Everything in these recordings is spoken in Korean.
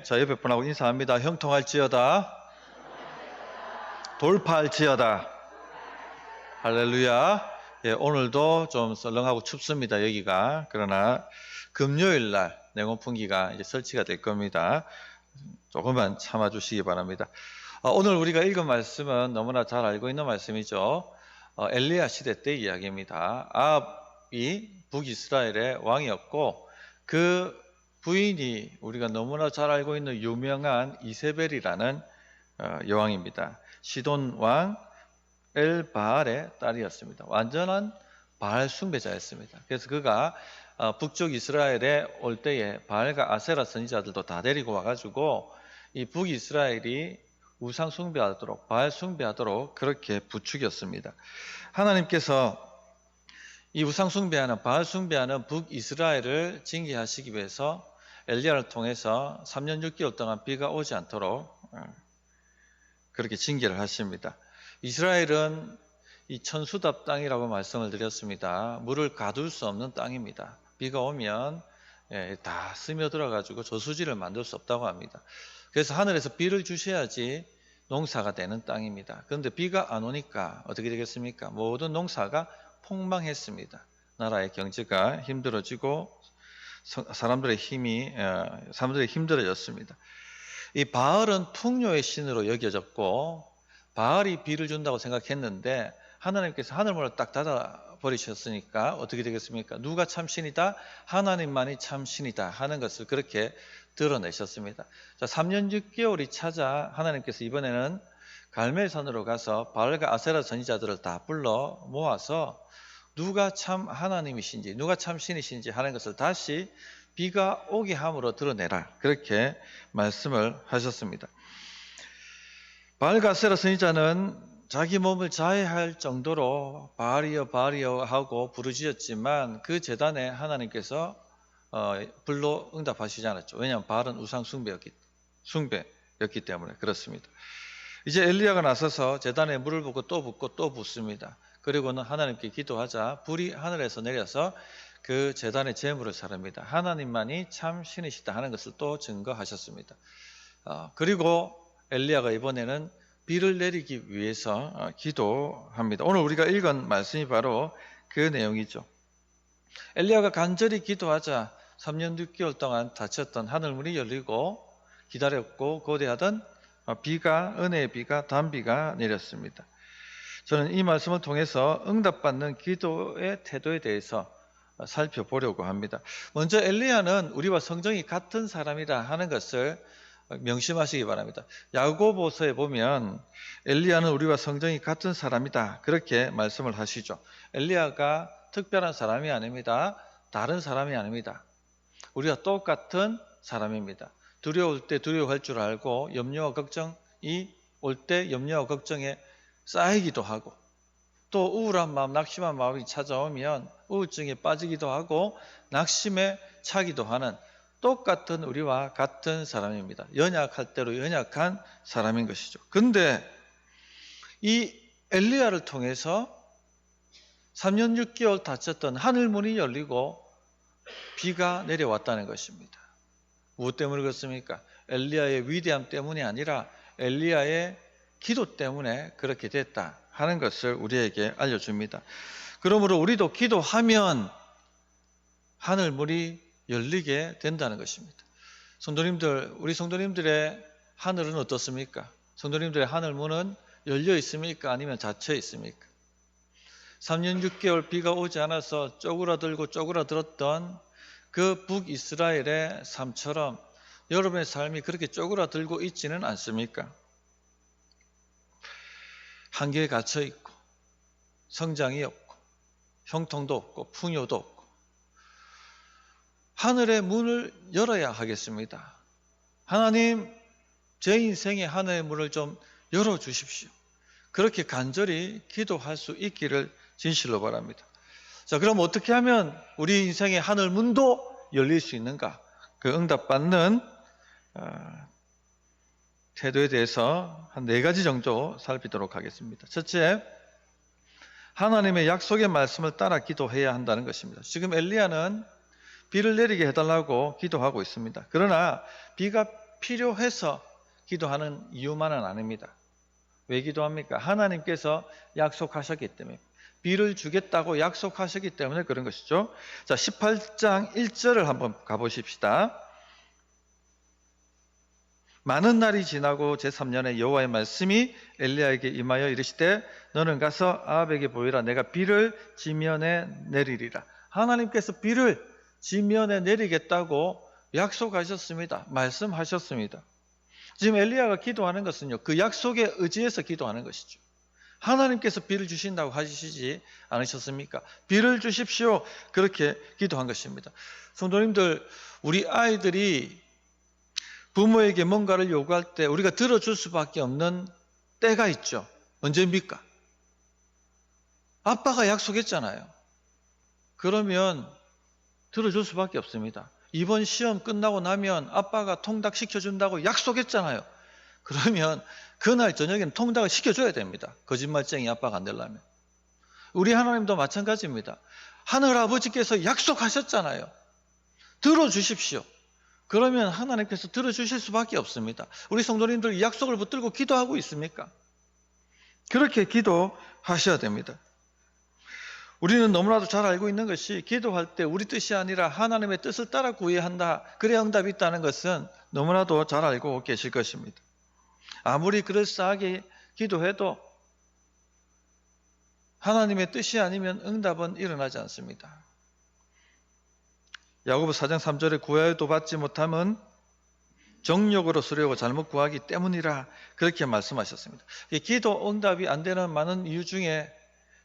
자, 옆에 분하고 인사합니다. 형통할지어다. 돌파할지어다. 할렐루야. 예, 오늘도 좀 썰렁하고 춥습니다, 여기가. 그러나 금요일 날 냉온풍기가 이제 설치가 될 겁니다. 조금만 참아주시기 바랍니다. 오늘 우리가 읽은 말씀은 너무나 잘 알고 있는 말씀이죠. 엘리야 시대 때 이야기입니다. 아합이 북이스라엘의 왕이었고 그 부인이 우리가 너무나 잘 알고 있는 유명한 이세벨이라는 여왕입니다. 시돈 왕 엘바알의 딸이었습니다. 완전한 바알 숭배자였습니다. 그래서 그가 북쪽 이스라엘에 올 때에 바알과 아세라 선지자들도 다 데리고 와가지고 이 북이스라엘이 우상 숭배하도록, 바알 숭배하도록 그렇게 부추겼습니다. 하나님께서 이 우상 숭배하는, 바알 숭배하는 북이스라엘을 징계하시기 위해서 엘리야를 통해서 3년 6개월 동안 비가 오지 않도록 그렇게 징계를 하십니다. 이스라엘은 이 천수답 땅이라고 말씀을 드렸습니다. 물을 가둘 수 없는 땅입니다. 비가 오면 다 스며들어가지고 저수지를 만들 수 없다고 합니다. 그래서 하늘에서 비를 주셔야지 농사가 되는 땅입니다. 그런데 비가 안 오니까 어떻게 되겠습니까? 모든 농사가 폭망했습니다. 나라의 경제가 힘들어지고 사람들의 힘들어졌습니다. 이 바알은 풍요의 신으로 여겨졌고 바알이 비를 준다고 생각했는데 하나님께서 하늘문을 딱 닫아버리셨으니까 어떻게 되겠습니까? 누가 참신이다? 하나님만이 참신이다 하는 것을 그렇게 드러내셨습니다. 자, 3년 6개월이 찾아 하나님께서 이번에는 갈멜산으로 가서 바알과 아세라 선지자들을 다 불러 모아서 누가 참 하나님이신지 누가 참 신이신지 하는 것을 다시 비가 오게 함으로 드러내라 그렇게 말씀을 하셨습니다. 바알과 아세라 선지자는 자기 몸을 자해할 정도로 바알이여 바알이여 하고 부르짖었지만 그 제단에 하나님께서 불로 응답하시지 않았죠. 왜냐하면 바알은 우상 숭배였기 때문에 그렇습니다. 이제 엘리야가 나서서 제단에 물을 붓고 또 붓고 또 붓습니다. 그리고는 하나님께 기도하자 불이 하늘에서 내려서 그 제단의 제물을 사릅니다. 하나님만이 참 신이시다 하는 것을 또 증거하셨습니다. 그리고 엘리야가 이번에는 비를 내리기 위해서 기도합니다. 오늘 우리가 읽은 말씀이 바로 그 내용이죠. 엘리야가 간절히 기도하자 3년 6개월 동안 닫혔던 하늘문이 열리고 기다렸고 고대하던 비가, 은혜의 비가, 단비가 내렸습니다. 저는 이 말씀을 통해서 응답받는 기도의 태도에 대해서 살펴보려고 합니다. 먼저 엘리야는 우리와 성정이 같은 사람이라 하는 것을 명심하시기 바랍니다. 야고보서에 보면 엘리야는 우리와 성정이 같은 사람이다 그렇게 말씀을 하시죠. 엘리야가 특별한 사람이 아닙니다. 다른 사람이 아닙니다. 우리가 똑같은 사람입니다. 두려울 때 두려워할 줄 알고 염려와 걱정이 올 때 염려와 걱정에 쌓이기도 하고 또 우울한 마음, 낙심한 마음이 찾아오면 우울증에 빠지기도 하고 낙심에 차기도 하는 똑같은 우리와 같은 사람입니다. 연약할 대로 연약한 사람인 것이죠. 근데 이 엘리야를 통해서 3년 6개월 닫혔던 하늘문이 열리고 비가 내려왔다는 것입니다. 무엇 때문에 그렇습니까? 엘리야의 위대함 때문이 아니라 엘리야의 기도 때문에 그렇게 됐다 하는 것을 우리에게 알려줍니다. 그러므로 우리도 기도하면 하늘문이 열리게 된다는 것입니다. 성도님들, 우리 성도님들의 하늘은 어떻습니까? 성도님들의 하늘문은 열려 있습니까? 아니면 닫혀 있습니까? 3년 6개월 비가 오지 않아서 쪼그라들고 쪼그라들었던 그 북이스라엘의 삶처럼 여러분의 삶이 그렇게 쪼그라들고 있지는 않습니까? 한계에 갇혀 있고 성장이 없고 형통도 없고 풍요도 없고 하늘의 문을 열어야 하겠습니다. 하나님, 제 인생의 하늘의 문을 좀 열어주십시오. 그렇게 간절히 기도할 수 있기를 진실로 바랍니다. 자, 그럼 어떻게 하면 우리 인생의 하늘 문도 열릴 수 있는가? 그 응답받는 태도에 대해서 한 4가지 정도 살피도록 하겠습니다. 첫째, 하나님의 약속의 말씀을 따라 기도해야 한다는 것입니다. 지금 엘리야는 비를 내리게 해달라고 기도하고 있습니다. 그러나 비가 필요해서 기도하는 이유만은 아닙니다. 왜 기도합니까? 하나님께서 약속하셨기 때문에, 비를 주겠다고 약속하셨기 때문에 그런 것이죠. 자, 18장 1절을 한번 가보십시다. 많은 날이 지나고 제3년에 여호와의 말씀이 엘리야에게 임하여 이르시되 너는 가서 아합에게 보이라. 내가 비를 지면에 내리리라. 하나님께서 비를 지면에 내리겠다고 약속하셨습니다. 말씀하셨습니다. 지금 엘리야가 기도하는 것은요, 그 약속에 의지해서 기도하는 것이죠. 하나님께서 비를 주신다고 하시지 않으셨습니까? 비를 주십시오. 그렇게 기도한 것입니다. 성도님들, 우리 아이들이 부모에게 뭔가를 요구할 때 우리가 들어줄 수밖에 없는 때가 있죠. 언제입니까? 아빠가 약속했잖아요. 그러면 들어줄 수밖에 없습니다. 이번 시험 끝나고 나면 아빠가 통닭 시켜준다고 약속했잖아요. 그러면 그날 저녁에는 통닭을 시켜줘야 됩니다. 거짓말쟁이 아빠가 안 되려면. 우리 하나님도 마찬가지입니다. 하늘아버지께서 약속하셨잖아요. 들어주십시오. 그러면 하나님께서 들어주실 수밖에 없습니다. 우리 성도님들 이 약속을 붙들고 기도하고 있습니까? 그렇게 기도하셔야 됩니다. 우리는 너무나도 잘 알고 있는 것이 기도할 때 우리 뜻이 아니라 하나님의 뜻을 따라 구해야 한다. 그래야 응답이 있다는 것은 너무나도 잘 알고 계실 것입니다. 아무리 그럴싸하게 기도해도 하나님의 뜻이 아니면 응답은 일어나지 않습니다. 야고보서 4장 3절에 구하여도 받지 못함은 정욕으로 쓰려고 잘못 구하기 때문이라 그렇게 말씀하셨습니다. 기도 응답이 안 되는 많은 이유 중에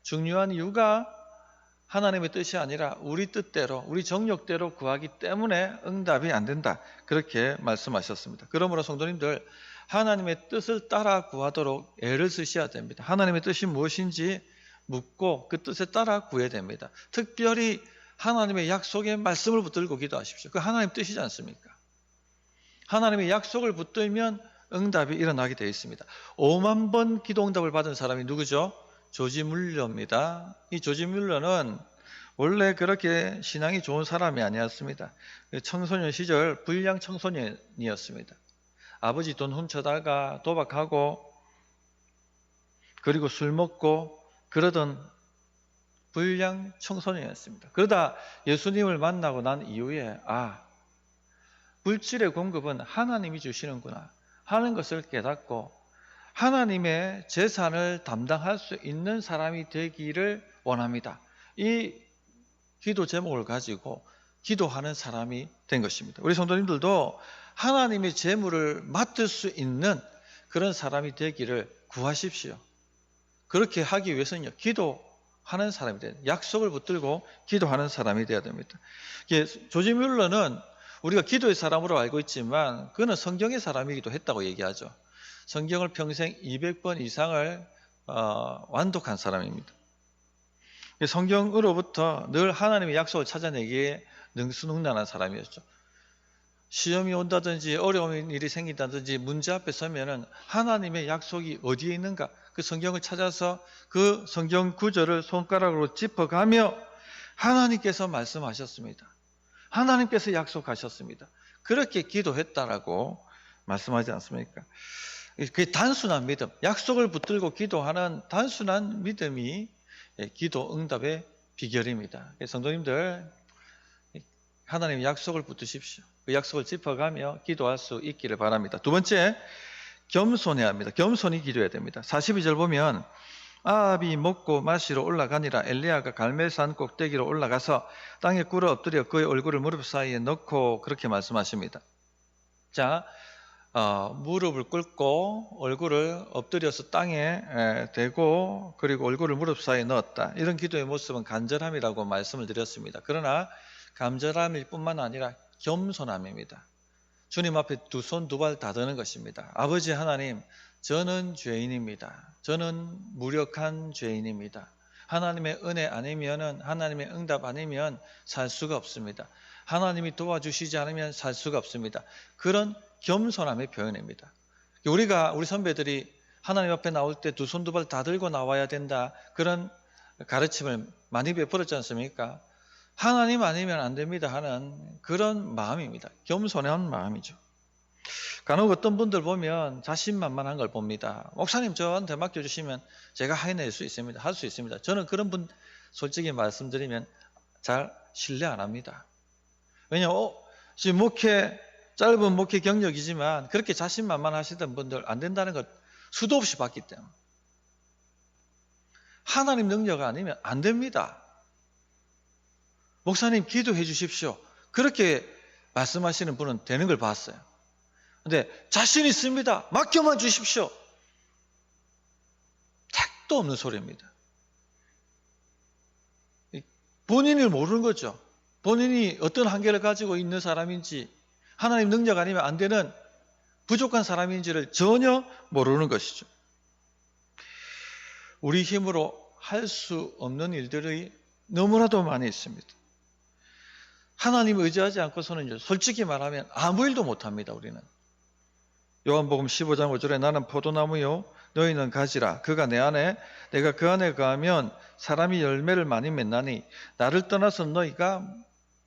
중요한 이유가 하나님의 뜻이 아니라 우리 뜻대로, 우리 정욕대로 구하기 때문에 응답이 안 된다. 그렇게 말씀하셨습니다. 그러므로 성도님들, 하나님의 뜻을 따라 구하도록 애를 쓰셔야 됩니다. 하나님의 뜻이 무엇인지 묻고 그 뜻에 따라 구해야 됩니다. 특별히 하나님의 약속의 말씀을 붙들고 기도하십시오. 그 하나님 뜻이지 않습니까? 하나님의 약속을 붙들면 응답이 일어나게 되어 있습니다. 5만 번 기도 응답을 받은 사람이 누구죠? 조지 뮬러입니다. 이 조지 뮬러는 원래 그렇게 신앙이 좋은 사람이 아니었습니다. 청소년 시절 불량 청소년이었습니다. 아버지 돈 훔쳐다가 도박하고 그리고 술 먹고 그러던 불량 청소년이었습니다. 그러다 예수님을 만나고 난 이후에 물질의 공급은 하나님이 주시는구나 하는 것을 깨닫고 하나님의 재산을 담당할 수 있는 사람이 되기를 원합니다. 이 기도 제목을 가지고 기도하는 사람이 된 것입니다. 우리 성도님들도 하나님의 재물을 맡을 수 있는 그런 사람이 되기를 구하십시오. 그렇게 하기 위해서는요, 기도하는 사람이 돼야 돼요. 약속을 붙들고 기도하는 사람이 되어야 됩니다. 조지 뮬러는 우리가 기도의 사람으로 알고 있지만 그는 성경의 사람이기도 했다고 얘기하죠. 성경을 평생 200번 이상을 완독한 사람입니다. 성경으로부터 늘 하나님의 약속을 찾아내기에 능수능란한 사람이었죠. 시험이 온다든지 어려운 일이 생긴다든지 문제 앞에 서면은 하나님의 약속이 어디에 있는가 그 성경을 찾아서 그 성경 구절을 손가락으로 짚어가며 하나님께서 말씀하셨습니다. 하나님께서 약속하셨습니다. 그렇게 기도했다라고 말씀하지 않습니까? 그게 단순한 믿음, 약속을 붙들고 기도하는 단순한 믿음이 기도 응답의 비결입니다. 성도님들, 하나님의 약속을 붙드십시오. 그 약속을 짚어가며 기도할 수 있기를 바랍니다. 두 번째, 겸손해야 합니다. 겸손히 기도해야 됩니다. 42절 보면 아합이 먹고 마시러 올라가니라. 엘리야가 갈멜산 꼭대기로 올라가서 땅에 꿇어 엎드려 그의 얼굴을 무릎 사이에 넣고 그렇게 말씀하십니다. 자, 무릎을 꿇고 얼굴을 엎드려서 땅에 대고 그리고 얼굴을 무릎 사이에 넣었다. 이런 기도의 모습은 간절함이라고 말씀을 드렸습니다. 그러나 간절함일 뿐만 아니라 겸손함입니다. 주님 앞에 두 손 두 발 다 드는 것입니다. 아버지 하나님, 저는 죄인입니다. 저는 무력한 죄인입니다. 하나님의 은혜 아니면은 하나님의 응답 아니면 살 수가 없습니다. 하나님이 도와주시지 않으면 살 수가 없습니다. 그런 겸손함의 표현입니다. 우리 선배들이 하나님 앞에 나올 때 두 손 두 발 다 들고 나와야 된다. 그런 가르침을 많이 베풀었지 않습니까? 하나님 아니면 안 됩니다 하는 그런 마음입니다. 겸손한 마음이죠. 간혹 어떤 분들 보면 자신만만한 걸 봅니다. 목사님 저한테 맡겨주시면 제가 해낼 수 있습니다. 할 수 있습니다. 저는 그런 분 솔직히 말씀드리면 잘 신뢰 안 합니다. 왜냐하면 지금 짧은 목회 경력이지만 그렇게 자신만만하시던 분들 안 된다는 것 수도 없이 봤기 때문에. 하나님 능력 아니면 안 됩니다. 목사님 기도해 주십시오. 그렇게 말씀하시는 분은 되는 걸 봤어요. 근데 자신 있습니다. 맡겨만 주십시오. 택도 없는 소리입니다. 본인을 모르는 거죠. 본인이 어떤 한계를 가지고 있는 사람인지, 하나님 능력 아니면 안 되는 부족한 사람인지를 전혀 모르는 것이죠. 우리 힘으로 할 수 없는 일들이 너무나도 많이 있습니다. 하나님을 의지하지 않고서는 솔직히 말하면 아무 일도 못합니다. 우리는. 요한복음 15장 5절에 나는 포도나무요 너희는 가지라. 그가 내 안에 내가 그 안에 거하면 사람이 열매를 많이 맺나니 나를 떠나서 너희가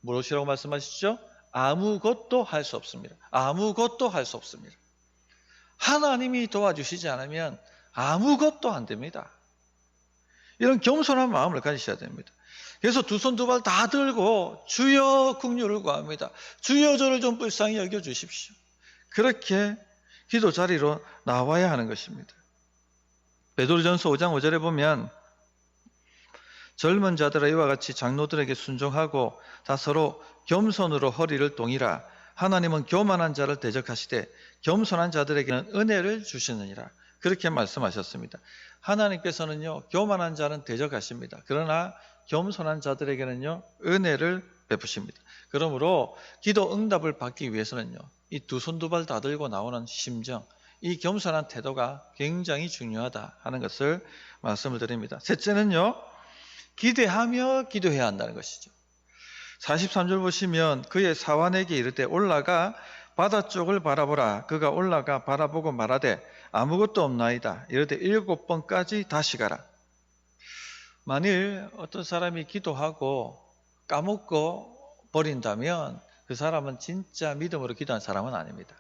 무엇이라고 말씀하시죠? 아무것도 할 수 없습니다. 아무것도 할 수 없습니다. 하나님이 도와주시지 않으면 아무것도 안 됩니다. 이런 겸손한 마음을 가지셔야 됩니다. 그래서 두 손 두 발 다 들고 주여 긍휼을 구합니다. 주여 저를 좀 불쌍히 여겨주십시오. 그렇게 기도 자리로 나와야 하는 것입니다. 베드로전서 5장 5절에 보면 젊은 자들아 이와 같이 장로들에게 순종하고 다 서로 겸손으로 허리를 동이라. 하나님은 교만한 자를 대적하시되 겸손한 자들에게는 은혜를 주시느니라. 그렇게 말씀하셨습니다. 하나님께서는요 교만한 자는 대적하십니다. 그러나 겸손한 자들에게는요 은혜를 베푸십니다. 그러므로 기도 응답을 받기 위해서는요 이 두 손 두 발 다 들고 나오는 심정, 이 겸손한 태도가 굉장히 중요하다 하는 것을 말씀을 드립니다. 셋째는요 기대하며 기도해야 한다는 것이죠. 43절 보시면 그의 사환에게 이르되 올라가 바다 쪽을 바라보라. 그가 올라가 바라보고 말하되 아무것도 없나이다. 이르되 7번까지 다시 가라. 만일 어떤 사람이 기도하고 까먹고 버린다면 그 사람은 진짜 믿음으로 기도한 사람은 아닙니다.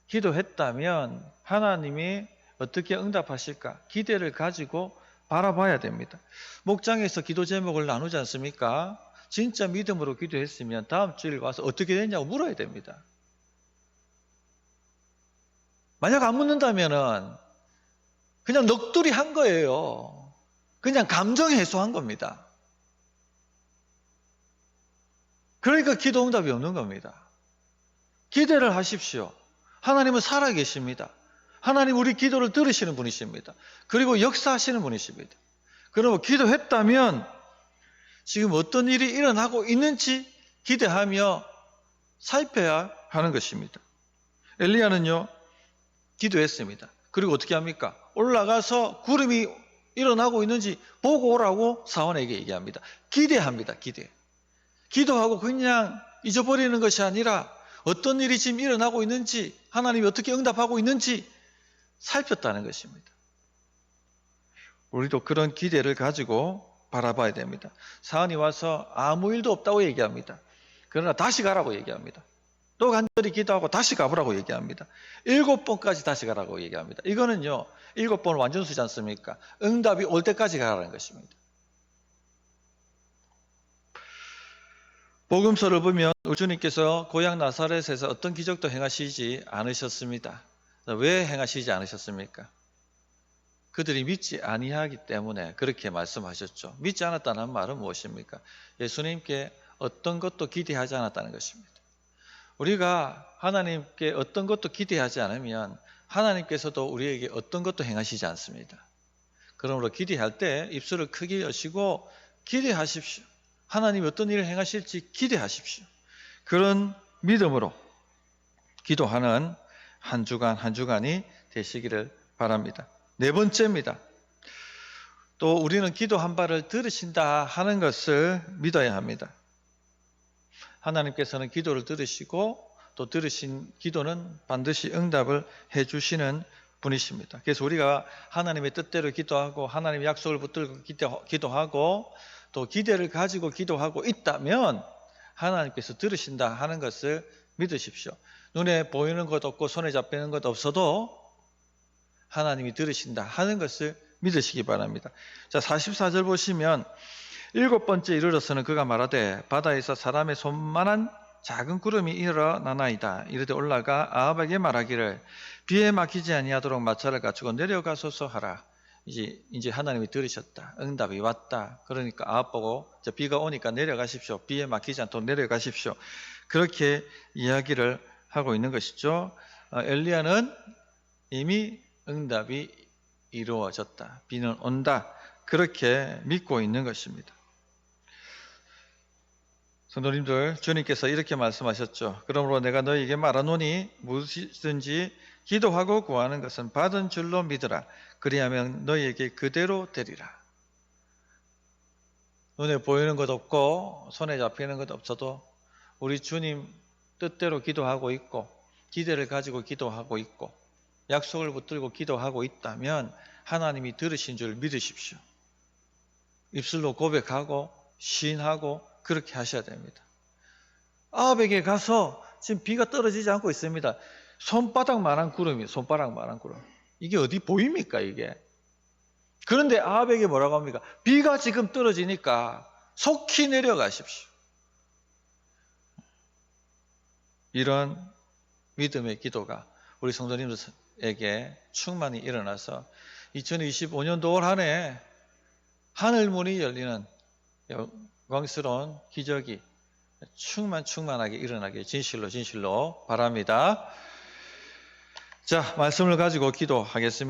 기도했다면 하나님이 어떻게 응답하실까 기대를 가지고 바라봐야 됩니다. 목장에서 기도 제목을 나누지 않습니까? 진짜 믿음으로 기도했으면 다음 주일 와서 어떻게 됐냐고 물어야 됩니다. 만약 안 묻는다면은 그냥 넋두리 한 거예요. 그냥 감정 해소한 겁니다. 그러니까 기도 응답이 없는 겁니다. 기대를 하십시오. 하나님은 살아계십니다. 하나님 우리 기도를 들으시는 분이십니다. 그리고 역사하시는 분이십니다. 그러면 기도했다면 지금 어떤 일이 일어나고 있는지 기대하며 살펴야 하는 것입니다. 엘리야는요 기도했습니다. 그리고 어떻게 합니까? 올라가서 구름이 일어나고 있는지 보고 오라고 사원에게 얘기합니다. 기대합니다. 기도하고 그냥 잊어버리는 것이 아니라 어떤 일이 지금 일어나고 있는지 하나님이 어떻게 응답하고 있는지 살폈다는 것입니다. 우리도 그런 기대를 가지고 바라봐야 됩니다. 사원이 와서 아무 일도 없다고 얘기합니다. 그러나 다시 가라고 얘기합니다. 또 간절히 기도하고 다시 가보라고 얘기합니다. 7번까지 다시 가라고 얘기합니다. 이거는요 7번 완전수지 않습니까? 응답이 올 때까지 가라는 것입니다. 복음서를 보면 우리 주님께서 고향 나사렛에서 어떤 기적도 행하시지 않으셨습니다. 왜 행하시지 않으셨습니까? 그들이 믿지 아니하기 때문에 그렇게 말씀하셨죠. 믿지 않았다는 말은 무엇입니까? 예수님께 어떤 것도 기대하지 않았다는 것입니다. 우리가 하나님께 어떤 것도 기대하지 않으면 하나님께서도 우리에게 어떤 것도 행하시지 않습니다. 그러므로 기대할 때 입술을 크게 여시고 기대하십시오. 하나님이 어떤 일을 행하실지 기대하십시오. 그런 믿음으로 기도하는 한 주간이 되시기를 바랍니다. 네 번째입니다. 또 우리는 기도 한 발을 들으신다 하는 것을 믿어야 합니다. 하나님께서는 기도를 들으시고 또 들으신 기도는 반드시 응답을 해주시는 분이십니다. 그래서 우리가 하나님의 뜻대로 기도하고 하나님의 약속을 붙들고 기도하고 또 기대를 가지고 기도하고 있다면 하나님께서 들으신다 하는 것을 믿으십시오. 눈에 보이는 것 없고 손에 잡히는 것 없어도 하나님이 들으신다 하는 것을 믿으시기 바랍니다. 자, 44절 보시면 7번째 이르러서는 그가 말하되 바다에서 사람의 손만한 작은 구름이 일어나나이다. 이르되 올라가 아합에게 말하기를 비에 막히지 아니하도록 마차를 갖추고 내려가소서 하라. 이제 하나님이 들으셨다. 응답이 왔다. 그러니까 아합 보고 비가 오니까 내려가십시오. 비에 막히지 않도록 내려가십시오. 그렇게 이야기를 하고 있는 것이죠. 엘리야는 이미 응답이 이루어졌다. 비는 온다. 그렇게 믿고 있는 것입니다. 성도님들, 주님께서 이렇게 말씀하셨죠. 그러므로 내가 너희에게 말하노니 무엇이든지 기도하고 구하는 것은 받은 줄로 믿으라. 그리하면 너희에게 그대로 되리라. 눈에 보이는 것 없고 손에 잡히는 것 없어도 우리 주님 뜻대로 기도하고 있고 기대를 가지고 기도하고 있고 약속을 붙들고 기도하고 있다면 하나님이 들으신 줄 믿으십시오. 입술로 고백하고 시인하고 그렇게 하셔야 됩니다. 아합에게 가서 지금 비가 떨어지지 않고 있습니다. 손바닥만한 구름이 손바닥만한 구름. 이게 어디 보입니까 이게? 그런데 아합에게 뭐라고 합니까? 비가 지금 떨어지니까 속히 내려가십시오. 이런 믿음의 기도가 우리 성도님들에게 충만히 일어나서 2025년도 올 한 해 하늘문이 열리는 영광스러운 기적이 충만하게 일어나길 진실로 바랍니다. 자, 말씀을 가지고 기도하겠습니다.